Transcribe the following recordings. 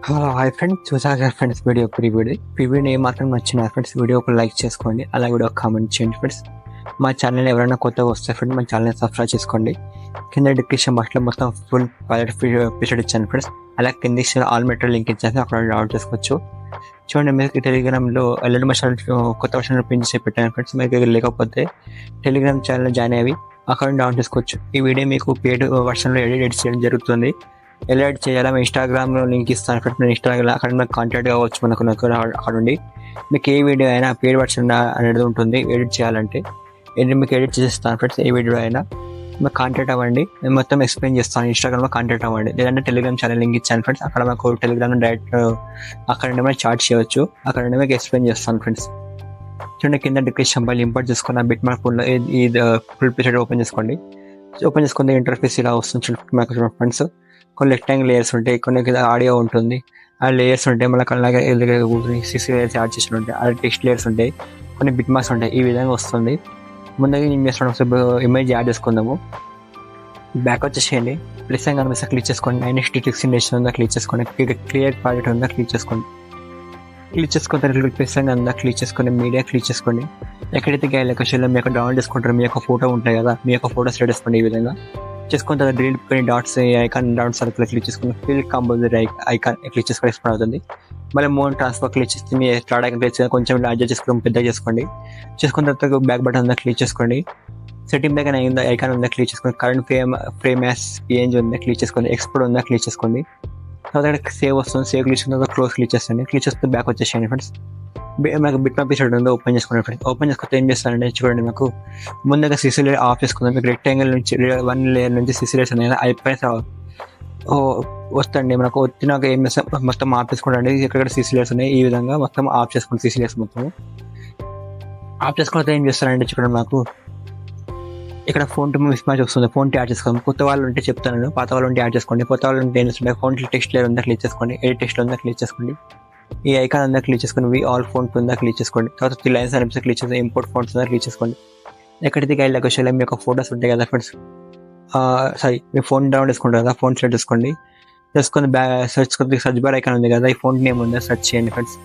Hello hi friends, చూసారు friends video ప్రీవ్యూని ఏమాత్రం నచ్చిన ఫ్రెండ్స్ వీడియో ఒక లైక్ చేసుకోండి, అలాగే వీడియో కామెంట్ చేయండి ఫ్రెండ్స్. మా ఛానల్ ఎవరైనా కొత్తగా వస్తే ఫ్రెండ్స్ మా ఛానల్ని సబ్స్క్రైబ్ చేసుకోండి. కింద డిస్క్రిప్షన్ బాక్స్లో మొత్తం ఫుల్ పైలట్ ఎపిసోడ్ ఇచ్చాను ఫ్రెండ్స్. అలా కింద ఆల్ మెటీరియల్ లింక్ ఇచ్చాను, అక్కడ డౌన్లోడ్ చేసుకోవచ్చు. చూడండి, మీకు టెలిగ్రామ్లో ఎల్లుండి వర్షన్ కొత్త వర్షన్ ప్రింట్ చేసి పెట్టాను ఫ్రెండ్స్. మీకు లేకపోతే టెలిగ్రామ్ ఛానల్ జాయిన్ అయ్యి అక్కడ డౌన్లోడ్ చేసుకోవచ్చు. ఈ వీడియో మీకు పేడ్ వర్షన్లో ఎడిట్ చేయడం జరుగుతుంది. ఎలా ఎడిట్ చేయాలో మేము ఇన్స్టాగ్రామ్లో లింక్ ఇస్తాను ఫ్రెండ్స్. నేను ఇన్స్టాగ్రామ్ అక్కడ నాకు కాంటాక్ట్ కావచ్చు మనకు అక్కడ నుండి. మీకు ఏ వీడియో అయినా పేడ్ వర్షన్ అనేది ఉంటుంది ఎడిట్ చేయాలంటే. మీకు ఎడిట్ చేస్తాను ఫ్రెండ్స్. ఏ వీడియో అయినా మీకు కాంటాక్ట్ అవ్వండి, నేను మొత్తం ఎక్స్ప్లెయిన్ చేస్తాను. ఇన్స్టాగ్రామ్లో కాంటాక్ట్ అవ్వండి, లేదంటే టెలిగ్రామ్ ఛానల్ లింక్ ఇచ్చాను ఫ్రెండ్స్. అక్కడ మాకు టెలిగ్రామ్లో డైరెక్ట్ అక్కడ నుండి చాట్ చేయవచ్చు. అక్కడ నుండి మీకు ఎక్స్ప్లెయిన్ చేస్తాను ఫ్రెండ్స్. చూడండి, కింద డిస్క్రిప్షన్ బల్ ఇంపోర్ట్ చేసుకున్న బిట్ మార్క్ ఈ ఫుల్ పిక్చర్ ఓపెన్ చేసుకోండి. ఓపెన్ చేసుకున్న ఇంటర్ఫేస్ ఇలా వస్తుంది ఫ్రెండ్స్. కొన్ని రెక్టాంగిల్ లేయర్స్ ఉంటాయి, కొన్ని ఆడియో ఉంటుంది, ఆ లేయర్స్ ఉంటాయి. మళ్ళీ అలాగే సిసి లేయర్స్ యాడ్ చేసి ఉంటాయి, ఆ టెక్స్ట్ లేయర్స్ ఉంటాయి, కొన్ని బిట్ మార్క్స్ ఉంటాయి. ఈ విధంగా వస్తుంది. ముందుగా ఏం చేస్తున్నాం, ఇమేజ్ యాడ్ చేసుకుందాము. బ్యాక్ వచ్చేసేయండి, ప్లస్ కనిపిస్తే క్లిక్ చేసుకోండి. 9:16 ఉందా క్లిక్ చేసుకోండి. క్లియర్ ప్రాజెక్ట్ ఉందా క్లిక్ చేసుకోండి. క్లిక్ చేసుకున్న తర్వాత ప్లస్ అందా క్లిక్ చేసుకోండి. మీడియా క్లిక్ చేసుకోండి. ఎక్కడైతే గైడ్ లొకేషన్లో మీ యొక్క డౌన్లోడ్ చేసుకుంటారో మీ యొక్క ఫోటో ఉంటాయి కదా, మీ యొక్క ఫోటో సెట్ చేసుకోండి. ఈ విధంగా చేసుకున్న తర్వాత గ్రీన్ కొన్ని dots icon down circle click చేసుకుని ఫిల్ కంపోజర్ ఐకాన్ క్లిక్ చేసుకొని ఎక్స్ప్లెయిన్ అవుతుంది. మళ్ళీ మోన్ ట్రాన్స్ఫర్ క్లిక్ చేసి మీ స్టార్ట్ ఐకాన్ క్లిక్ చేసుకొని కొంచెం అడ్జస్ట్ చేసుకుని పెద్దగా చేసుకోండి. చేసుకున్న తర్వాత బ్యాక్ బటన్ ఉందా క్లిక్ చేసుకోండి. సెట్టింగ్ బ్యాక్ అయిందా ఐకాన్ ఉందా క్లిక్ చేసుకోండి. కరెంట్ ఫ్రేమ్ యాస్ పిఎన్జీ ఉందా క్లిక్ చేసుకోండి. ఎక్స్పోర్ట్ ఉందా క్లిక్ చేసుకోండి. తర్వాత సేవ్ వస్తుంది, సేవ్ క్లిక్ చేసుకున్న తర్వాత క్లోజ్ క్లిక్ చేస్తుంది. క్లిక్ చేస్తే బ్యాక్ వచ్చేసేయండి ఫ్రెండ్స్. నాకు బిట్ మ్యాప్ ఎపిసోడ్ ఉందో ఓపెన్ చేసుకోండి ఫ్రెండ్స్. ఓపెన్ చేసుకుంటే ఏం చేస్తానంటే చూడండి, నాకు ముందుగా సిసి లేయర్ ఆఫ్ చేసుకుందాం. మీకు రెక్టాంగిల్ నుంచి 1 లేయర్ నుంచి సిసి లేయర్స్ ఉన్నాయి, అయిపోయిన వస్తండి. మనకు వచ్చినాక ఏం చేస్తాం, మొత్తం ఆఫ్ చేసుకోండి. ఇక్కడ సిసి లేయర్స్ ఉన్నాయి, ఈ విధంగా మొత్తం ఆఫ్ చేసుకోండి. సిసి లేయర్స్ మొత్తం ఆఫ్ చేసుకుంటే ఏం చేస్తానంటే చూడండి, నాకు ఇక్కడ ఫోన్ టు మిస్ మ్యాచ్ వస్తుంది. ఫోన్ యాడ్ చేసుకోండి. కొత్త వాళ్ళు ఉంటే చెప్తాను, పాత వాళ్ళు ఉంటే యాడ్ చేసుకోండి. కొత్త వాళ్ళు ఉంటే ఏం చేస్తుంటే ఫోన్ టెక్స్ట్ లేయర్ ఉందా క్లిక్ చేసుకోండి. ఎడిట్ టెక్స్ట్ ఉందా క్లిక్ చేసుకోండి. ఈ ఐకాన్ ఉందా క్లిక్ చేసుకొని ఆల్ ఫోన్ ఉందా క్లిక్ చేసుకోండి. తర్వాత 3 లైన్స్ అనిపిస్తే క్లిక్ చేసి ఇంపోర్ట్ ఫోన్స్ ఉందా క్లిక్ చేసుకోండి. ఎక్కడైతే గైడ్ లొకేషన్లో మీ యొక్క ఫోటోస్ ఉంటాయి కదా ఫ్రెండ్స్, మీ ఫోన్ డౌన్లోడ్ చేసుకుంటారు కదా, ఫోన్ సెట్ చేసుకోండి. చేసుకొని సర్చ్ బార్ ఐకాన్ ఉంది కదా, ఈ ఫోన్ నేమ్ ఉందా సెర్చ్ చేయండి ఫ్రెండ్స్.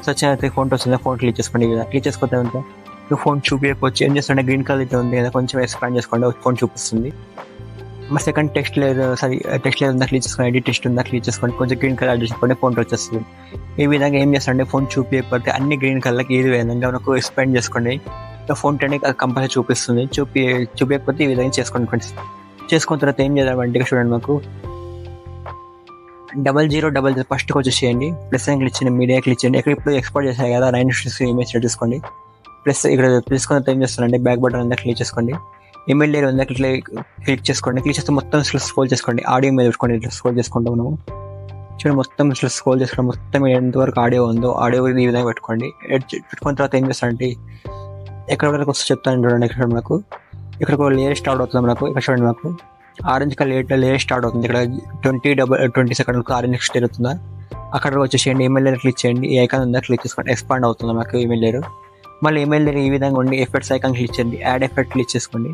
సెర్చ్ అయితే ఫోన్ వస్తుందా, ఫోన్ క్లిక్ చేసుకోండి. క్లిక్ చేసుకుంటే ఉంటే మీ ఫోన్ చూపించకపోవచ్చు. ఏం చేస్తుంటే గ్రీన్ కలర్ అయితే ఉంది కదా, కొంచెం ఎక్స్పాండ్ చేసుకోండి, ఫోన్ చూపిస్తుంది. మరి సెకండ్ టెక్స్ట్ లేదు ఉందా క్లిక్ చేసుకోండి. ఎడిట్ టెక్స్ట్ ఉందా క్లిక్ చేసుకోండి. కొంచెం గ్రీన్ కలర్ చేసుకోండి, ఫోన్ వచ్చేస్తుంది. ఈ విధంగా ఏం చేస్తారంటే ఫోన్ చూపించకపోతే అన్ని గ్రీన్ కలర్కి ఈ విధంగా మనకు ఎక్స్పాండ్ చేసుకోండి. ఫోన్ టెన్ కంపల్సరీ చూపిస్తుంది. చూపించకపోతే ఈ విధంగా చేసుకోండి ఫ్రెండ్స్. చేసుకున్న తర్వాత ఏం చేద్దామంటే చూడండి, మాకు 0000 ఫస్ట్కి వచ్చేసేయండి. ప్లస్ అని క్లిక్ చేయండి, మీడియా క్లిక్ చేయండి. ఎక్కడ ఇప్పుడు ఎక్స్పోర్ట్ చేశారు కదా 9:16 ఇమేజ్ సెట్ చేసుకోండి. ప్లస్ ఇక్కడ తీసుకున్న తర్వాత ఏం చేస్తారంటే బ్యాక్ బటన్ ఉందా క్లిక్ చేసుకోండి. ఇమెయిల్ లేయర్ ఉందా క్లిక్ చేసుకోండి. క్లిక్ చేస్తే మొత్తం స్క్రోల్ చేసుకోండి. ఆడియో మీద పెట్టుకోండి. ఇట్లా స్క్రోల్ చేసుకుంటాం మనము. చూడండి, మొత్తం ఇట్లా స్క్రోల్ చేసుకోండి. మొత్తం ఎంతవరకు ఆడియో ఉందో ఆడియో ఈ విధంగా పెట్టుకోండి. పెట్టుకున్న తర్వాత ఏం చేస్తారంటే ఎక్కడ వరకు వస్తే చెప్తాను చూడండి. ఇక్కడ మనకు ఇక్కడ ఒక లేయర్ స్టార్ట్ అవుతుంది. మనకు ఇక్కడ చూడండి, మనకు ఆరెంజ్ కలర్ లేయర్ స్టార్ట్ అవుతుంది. ఇక్కడ 20 సెకండ్లకు ఆరెంజ్ స్టేర్ అవుతుందా, అక్కడ వచ్చేసేయండి. ఈమెయిల్ లేయర్ క్లిక్ చేయండి. ఈ ఐకాన్ ఉందా క్లిక్ చేసుకోండి. ఎక్స్పాండ్ అవుతుంది మనకు ఈమెయిల్ లేయర్. మళ్ళీ ఈమెయిల్ లేయర్ ఈ విధంగా ఉండి ఎఫెక్ట్స్ ఐకాన్ క్లిక్ చేయండి. యాడ్ ఎఫెక్ట్ క్లిక్ చేసుకోండి.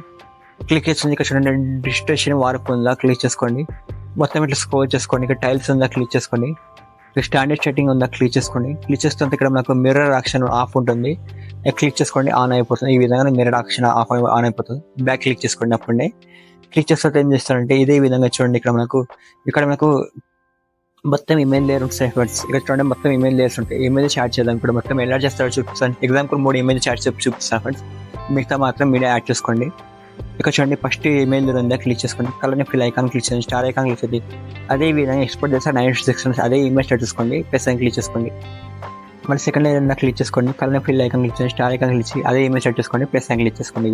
క్లిక్ చేస్తుంది. ఇక్కడ చూడండి, డిస్ట్రిబ్యూషన్ వార్ప్ ఉందా క్లిక్ చేసుకోండి. మొత్తం ఇట్లా స్క్రోల్ చేసుకోండి. ఇక్కడ టైల్స్ ఉందా క్లిక్ చేసుకోండి. ఇక్కడ స్టాండర్డ్ సెట్టింగ్ ఉందా క్లిక్ చేసుకోండి. క్లిక్ చేస్తుంటే ఇక్కడ మనకు మిర్రర్ ఆప్షన్ ఆఫ్ ఉంటుంది, క్లిక్ చేసుకోండి. ఆన్ అయిపోతుంది. ఈ విధంగా మిర్రర్ ఆప్షన్ ఆన్ అయిపోతుంది. బ్యాక్ క్లిక్ చేసుకోండి. అప్పుడే క్లిక్ చేస్తే ఏం చేస్తారంటే ఇదే విధంగా చూడండి, ఇక్కడ మనకు మొత్తం ఇమెయిల్ లేయర్ ఉంటాయి ఫ్రెండ్స్. ఇక్కడ చూడండి, మొత్తం ఇమెయిల్ లేయర్స్ ఉంటాయి. ఇమెయిల్ చాట్ చేద్దాం. ఇప్పుడు మొత్తం ఎలా చేస్తారో చూపిస్తాను. ఎగ్జాంపుల్ 3 ఇమెయిల్ చాట్ చూపిస్తాను ఫ్రెండ్స్. మిగతా మాత్రం మీడియా యాడ్ చేసుకోండి. ఇక్కడ చూడండి, ఫస్ట్ ఇమెయిల్ ఉందా క్లిక్ చేసుకోండి. కలర్ని ఫిల్ ఐకాన్ క్లిక్ చేయండి. స్టార్ ఐకాన్ క్లిక్ చేయండి. అదే విధంగా ఎక్స్పోర్ట్ చేస్తే 9:16 అదే ఇమేజ్ సెట్ చేసుకోండి. ప్లస్ అని క్లిక్ చేసుకోండి. మళ్ళీ సెకండ్ లేయర్ ఉందా క్లిక్ చేసుకోండి. కలర్ని ఫిల్ ఐకాన్ క్లిక్ చేయండి. స్టార్ ఐకాన్ క్లిక్ చేసి అదే ఇమేజ్ సెట్ చేసుకోండి. ప్లస్ అని క్లిక్ చేసుకోండి.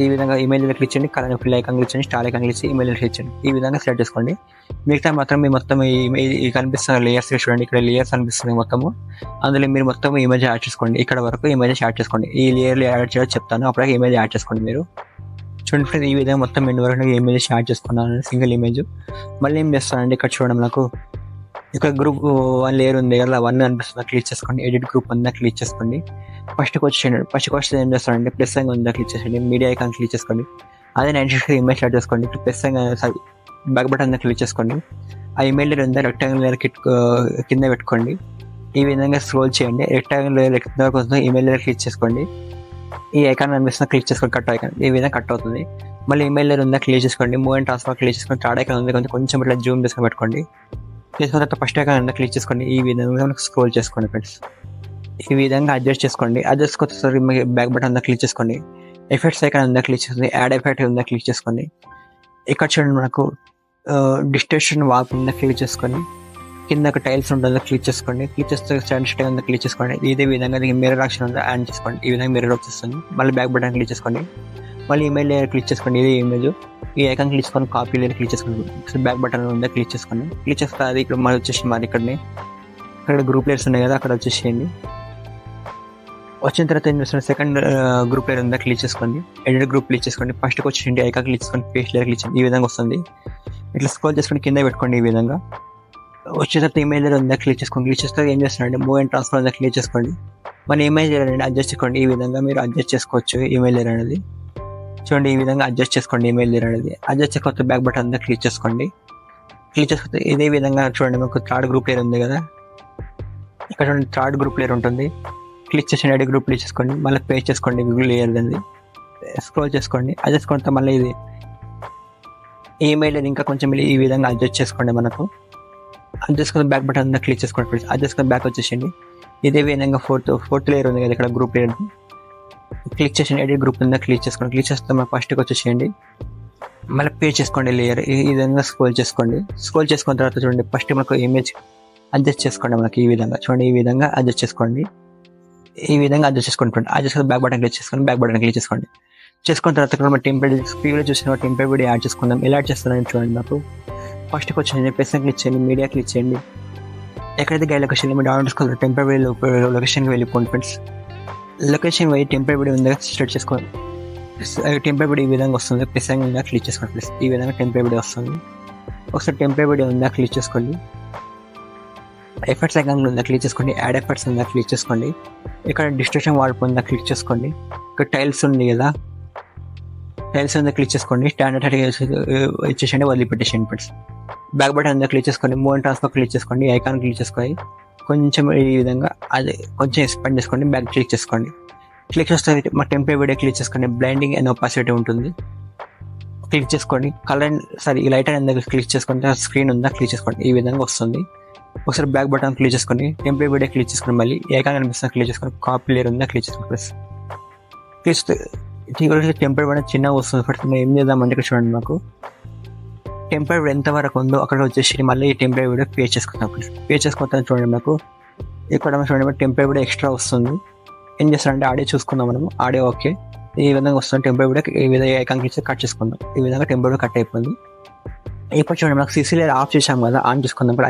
ఈ విధంగా ఇమెయిల్ క్లిక్ చేయండి. కలర్ని ఫిల్ ఐకాన్ క్లిక్ చేయండి. స్టార్ ఐకాన్ క్లిక్ చేసి ఇమెయిల్ క్లిక్ చేయండి. ఈ విధంగా సెలెక్ట్ చేసుకోండి. మిగతా మాత్రం మీ మొత్తం ఈ కనిపిస్తున్న లేయర్స్ చూడండి. ఇక్కడ లేయర్స్ అనిపిస్తుంది మొత్తము. అందులో మీరు మొత్తం ఇమేజ్ యాడ్ చేసుకోండి. ఇక్కడ వరకు ఇమేజ్ యాడ్ చేసుకోండి. ఈ లేయర్లు యాడ్ చేయాలి చెప్తాను, అప్పుడే ఇమేజ్ యాడ్ చేసుకోండి. మీరు చూడండి ఫ్రెండ్స్, ఈ విధంగా మొత్తం ఎండ్ వరకు ఇమేజ్ యాడ్ చేసుకున్నాను, సింగిల్ ఇమేజ్. మళ్ళీ ఏం చేస్తానంటే ఇక్కడ చూడండి, నాకు ఇక్కడ గ్రూప్ 1 లేయర్ ఉంది కదా, 1 అనిపిస్తుంది క్లిక్ చేసుకోండి. ఎడిట్ గ్రూప్ ఉందా క్లిక్ చేసుకోండి. ఫస్ట్కి వచ్చి ఏం చేస్తానంటే ప్లస్ ఉందా క్లిక్ చేసేయండి. మీడియా ఐకాన్ క్లిక్ చేసుకోండి. అదే 9:16 ఇమేజ్ యాడ్ చేసుకోండి. ప్లస్ బ్యాక్ బటన్ క్లిక్ చేసుకోండి. ఆ ఈమెయిల్ లేయర్ ఉందా రెక్టాంగిల్ లేయర్ కింద పెట్టుకోండి. ఈ విధంగా స్క్రోల్ చేయండి. రెక్టాంగిల్ లేయర్ కింద కోసం ఈమెయిల్ లేయర్ క్లిక్ చేసుకోండి. ఈ ఐకాన్ అనిపిస్తున్న క్లిక్ చేసుకోండి, కట్ ఐకాన్. ఈ విధంగా కట్ అవుతుంది. మళ్ళీ ఈమెయిల్ లేయర్ ఉందా క్లిక్ చేసుకోండి. మూవ్ అండ్ ట్రాన్స్ఫర్ క్లిక్ చేసుకొని థర్డ్ ఐకాన్ ఉంది కొంచెం ఇట్లా జూమ్ చేసుకొని పెట్టుకోండి. చేసుకున్న తర్వాత ఫస్ట్ ఐకాన్ ఉందా క్లిక్ చేసుకోండి. ఈ విధంగా స్క్రోల్ చేసుకోండి ఫ్రెండ్స్. ఈ విధంగా అడ్జస్ట్ చేసుకోండి. అడ్జస్ట్ కొత్తసారి బ్యాక్ బటన్ ఉందా క్లిక్ చేసుకోండి. ఎఫెక్ట్స్ ఐకాన్ ఉందా క్లిక్ చేసుకోండి. యాడ్ ఎఫెక్ట్ ఉందా క్లిక్ చేసుకోండి. ఇక్కడ చూడండి మనకు డిస్టేషన్ వాక్ ఉందా క్లిక్ చేసుకొని కింద ఒక టైల్స్ ఉంటుందో క్లిక్ చేసుకోండి. క్లిక్ చేస్తే స్టాండ్ ఉందా క్లిక్ చేసుకోండి. ఇదే విధంగా మిర్రర్ ఆప్షన్ ఉందా యాడ్ చేసుకోండి. ఈ విధంగా మిర్రర్ వస్తుంది. మళ్ళీ బ్యాక్ బటన్ క్లిక్ చేసుకోండి. మళ్ళీ ఈమెయిల్ లేయర్ క్లిక్ చేసుకోండి. ఇదే ఇమేజ్ ఈ ఐకాన్ క్లిక్ చేసుకొని కాపీ లేయర్ క్లిక్ చేసుకోండి. బ్యాక్ బటన్ ఉందా క్లిక్ చేసుకోండి. క్లిక్ చేస్తే అది ఇక్కడ మళ్ళీ వచ్చేసి మరి ఇక్కడ గ్రూప్ లేయర్స్ ఉన్నాయి కదా అక్కడ వచ్చేసేయండి. వచ్చిన తర్వాత ఏం చేస్తున్నారు సెకండ్ గ్రూప్ లేయర్ ఉందా క్లిక్ చేసుకోండి. ఎడిట్ గ్రూప్ క్లిక్ చేసుకోండి. ఫస్ట్కి వచ్చేసి ఐకాన్ క్లిక్ చేసుకొని పేస్ట్ లేయర్ క్లిక్ చేయండి. ఈ విధంగా వస్తుంది. ఇట్లా స్క్రోల్ చేసుకొని కింద పెట్టుకోండి. ఈ విధంగా వచ్చే తర్వాత ఈమెయిల్ లేయర్ ఉందా క్లిక్ చేసుకోండి. క్లిక్ చేస్తే ఏం చేస్తున్నారంటే మూవ్ అండ్ ట్రాన్స్ఫర్ ఉందా క్లిక్ చేసుకోండి. మన ఈమెయిల్ లేయర్ అనేది అడ్జస్ట్ చేసుకోండి. ఈ విధంగా మీరు అడ్జస్ట్ చేసుకోవచ్చు. ఈమెయిల్ లేయర్ అనేది చూడండి. ఈ విధంగా అడ్జస్ట్ చేసుకోండి. ఈమెయిల్ లేయర్ అనేది అడ్జస్ట్ చేసుకోవచ్చు. బ్యాక్ బటన్ ఉందా క్లిక్ చేసుకోండి. క్లిక్ చేసుకుంటే ఇదే విధంగా చూడండి మీకు థర్డ్ గ్రూప్ లేయర్ ఉంది కదా ఇక్కడ చూడండి థర్డ్ గ్రూప్ లేయర్ ఉంటుంది. క్లిక్ చేసి ఎడిట్ గ్రూప్ క్లిక్ చేసుకోండి. మళ్ళీ పేస్ట్ చేసుకోండి గూగుల్ లేయర్ అనేది స్క్రోల్ చేసుకోండి. అడ్జస్ట్ చేసుకుంటే మళ్ళీ ఇది ఈమెయిల్ ఇంకా కొంచెం ఈ విధంగా అడ్జస్ట్ చేసుకోండి. మనకు అడ్జస్ట్ చేసుకుని బ్యాక్ బటన్ ఉందా క్లిక్ చేసుకోండి. అడ్జస్ట్ చేసుకుని బ్యాక్ వచ్చేసేయండి. ఇదే విధంగా ఫోర్త్ లేయర్ ఉంది కదా ఇక్కడ గ్రూప్ లేయర్ క్లిక్ చేసి ఎడిట్ గ్రూప్ ఉందా క్లిక్ చేసుకోండి. క్లిక్ చేస్తే మన ఫస్ట్కి వచ్చేసేయండి. మళ్ళీ పేస్ట్ చేసుకోండి లేయర్. ఈ విధంగా స్క్రోల్ చేసుకోండి. స్క్రోల్ చేసుకున్న తర్వాత చూడండి ఫస్ట్ మనకు ఇమేజ్ అడ్జస్ట్ చేసుకోండి. మనకి ఈ విధంగా చూడండి. ఈ విధంగా అడ్జస్ట్ చేసుకోండి. ఈ విధంగా అడ్జస్ట్ చేసుకోండి. అడ్జస్ట్ చేసుకుని బ్యాక్ బటన్ క్లిక్ చేసుకోండి. బ్యాక్ బటన్ క్లిక్ చేసుకోండి. చేసుకున్న తర్వాత మనం టెంప్లెట్ స్క్రీన్లో చూసిన టెంప్లెట్ వీడియో యాడ్ చేసుకుందాం. ఎలా యాడ్ చేస్తారని చూడండి. నాకు ఫస్ట్కి వచ్చేయండి ప్రెస్ క్లిక్ చేయండి. మీడియా క్లిక్ చేయండి. ఎక్కడైతే గైడ్ లొకేషన్ మీరు డౌన్లోడ్ చేసుకోవాలి టెంప్లెట్ వీడియో లొకేషన్కి వెళ్ళిపోండి ఫ్రెండ్స్. లొకేషన్ పోయి టెంప్లెట్ వీడియో ఉందా సెట్ చేసుకోండి. టెంప్లెట్ వీడియో ఈ విధంగా వస్తుంది. ప్రెస్ ఉందా క్లిక్ చేసుకోండి. ప్లస్ ఈ విధంగా టెంప్లెట్ వీడియో వస్తుంది. ఒకసారి టెంప్లెట్ వీడియో ఉందా క్లిక్ చేసుకోండి. ఎఫెక్ట్స్ ఐకాన్ ఉందా క్లిక్ చేసుకోండి. యాడ్ ఎఫెక్ట్స్ ఉందా క్లిక్ చేసుకోండి. ఇక్కడ డిస్ట్రిక్షన్ వాల్ప్ ఉందా క్లిక్ చేసుకోండి. ఇక్కడ టైల్స్ ఉంది కదా టైల్స్ ఉందా క్లిక్ చేసుకోండి. స్టాండర్డ్ ఇచ్చేసండి వదిలిపెట్టేసండి ఫ్రెండ్స్. బ్యాక్ బటన్ ఉందా క్లిక్ చేసుకోండి. మూవ్ అండ్ ట్రాన్స్ఫర్ క్లిక్ చేసుకోండి. ఐకాన్ క్లిక్ చేసుకోండి. కొంచెం ఈ విధంగా అది కొంచెం ఎక్స్పాండ్ చేసుకోండి. బ్యాక్ క్లిక్ చేసుకోండి. క్లిక్ చేస్తే మా టెంప్లెట్ వీడియో క్లిక్ చేసుకోండి. బ్లైండింగ్ అండ్ ఒపాసిటీ ఉంటుంది. క్లిక్ చేసుకోండి. కలర్ ఈ లైట్ అనేది క్లిక్ చేసుకోండి. స్క్రీన్ ఉందా క్లిక్ చేసుకోండి. ఈ విధంగా వస్తుంది. ఒకసారి బ్యాక్ బటన్ క్లిక్ చేసుకొని టెంప్లెట్ వీడియో క్లిక్ చేసుకుని మళ్ళీ ఐకాన్ కనిపిస్తుంది క్లిక్ చేసుకొని కాపీ లేయర్ ఉందా క్లిక్ చేసుకోండి. ప్లస్ క్లిక్ టెంప్లెట్ వీడియో చిన్నగా వస్తుంది. ఫస్ట్ ఏం చేద్దామంటే ఇక్కడ చూడండి మాకు టెంప్లెట్ ఎంత వరకు ఉందో అక్కడ వచ్చేసి మళ్ళీ ఈ టెంప్లెట్ వీడియో పేస్ట్ చేసుకుంటాం. పేస్ట్ చేసుకుంటాం చూడండి మాకు ఇక్కడ చూడండి టెంప్లెట్ వీడియో ఎక్స్ట్రా వస్తుంది. ఏం చేస్తారంటే ఆడియో చూసుకుందాం. మనము ఆడియో ఓకే ఈ విధంగా వస్తుంది. టెంప్లెట్ వీడియో ఈ విధంగా ఐకాన్ క్లిక్ చేసి కట్ చేసుకుందాం. ఈ విధంగా టెంప్లెట్ వీడియో కట్ అయిపోయింది. ఇప్పుడు చూడండి మనకు సీసీ లేయర్ ఆఫ్ చేసాం కదా ఆన్ చేసుకుందాం. ఇప్పుడు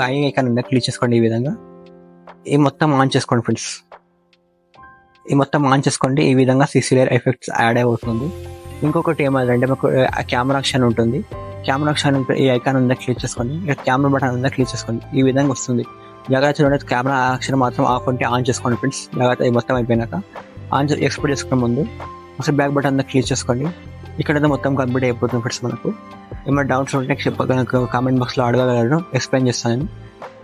ఐ ఐకాన్ ఉందా క్లిక్ చేసుకోండి. ఈ విధంగా ఈ మొత్తం ఆన్ చేసుకోండి ఫ్రెండ్స్. ఈ మొత్తం ఆన్ చేసుకోండి. ఈ విధంగా సీసీ లేయర్ ఎఫెక్ట్స్ యాడ్ అవుతుంది. ఇంకొకటి ఏమంటే మాకు కెమెరా ఆప్షన్ ఉంటుంది. కెమెరా ఆప్షన్ ఈ ఐకాన్ ఉందా క్లిక్ చేసుకోండి. ఇక్కడ కెమెరా బటన్ ఉందా క్లిక్ చేసుకోండి. ఈ విధంగా వస్తుంది. జాగ్రత్త చూడండి కెమెరా ఆప్షన్ మాత్రం ఆఫ్ ఉంటే ఆన్ చేసుకోండి ఫ్రెండ్స్. జాగ్రత్త ఈ మొత్తం అయిపోయినాక ఆన్ ఎక్స్పోర్ట్ చేసుకునే ముందు ఒకసారి బ్యాక్ బటన్ ఉందా క్లిక్ చేసుకోండి. ఇక్కడ మొత్తం కంప్లీట్ అయిపోతుంది ఫ్రెండ్స్. మనకు ఏమైనా డౌట్స్ ఉంటే కామెంట్ బాక్స్లో అడగగలను, ఎక్స్ప్లెయిన్ చేస్తాను.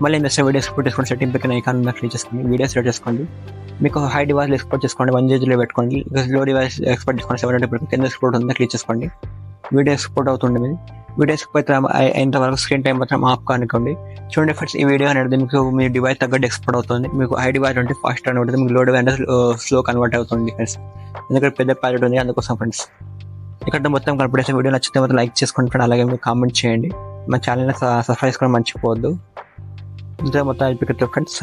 మళ్ళీ నెక్స్ట్ వీడియో ఎక్స్పోర్ట్ చేసుకోండి. సెట్టింగ్ పైన ఐకాన్ ఉందా క్లిక్ చేసుకోండి. వీడియో సెలెక్ట్ చేసుకోండి. మీకు హై డివైస్ ఎక్స్పోర్ట్ చేసుకోండి. 1 GB పెట్టుకోండి. లో డివైస్ ఎక్స్పోర్ట్ చేసుకోండి. 720 పెట్టుకోండి. కింద ఎక్స్పోర్ట్ ఉందా క్లిక్ చేసుకోండి. వీడియో ఎక్స్పోర్ట్ అవుతుంది. వీడియో ఎక్స్పోర్ట్ అయినంతవరకు స్క్రీన్ టైం మాత్రం ఆఫ్ కానివ్వండి. చూడండి ఫ్రెండ్స్ ఈ వీడియో అనేది మీకు మీ డివైస్ తగ్గట్టు ఎక్స్పోర్ట్ అవుతుంది. మీకు హై డివైస్ అంటే ఫాస్ట్ కన్వర్ట్ అవుతుంది. మీకు లో డివైస్ అంటే స్లో కన్వర్ట్ అవుతుంది ఫ్రెండ్స్. ఎందుకంటే పెద్ద ప్యాకెట్ ఉంది అందుకోసం ఫ్రెండ్స్. ఇక్కడ మొత్తం కంప్లీట్ వీడియో నచ్చితే మొత్తం లైక్ చేసుకోండి ఫ్రెండ్. అలాగే మీరు కామెంట్ చేయండి. మా ఛానల్ని సబ్స్క్రైబ్ చేసుకోవడం మర్చిపోవద్దు. ఇంత మొత్తం అయిపోతుంది ఫ్రెండ్స్.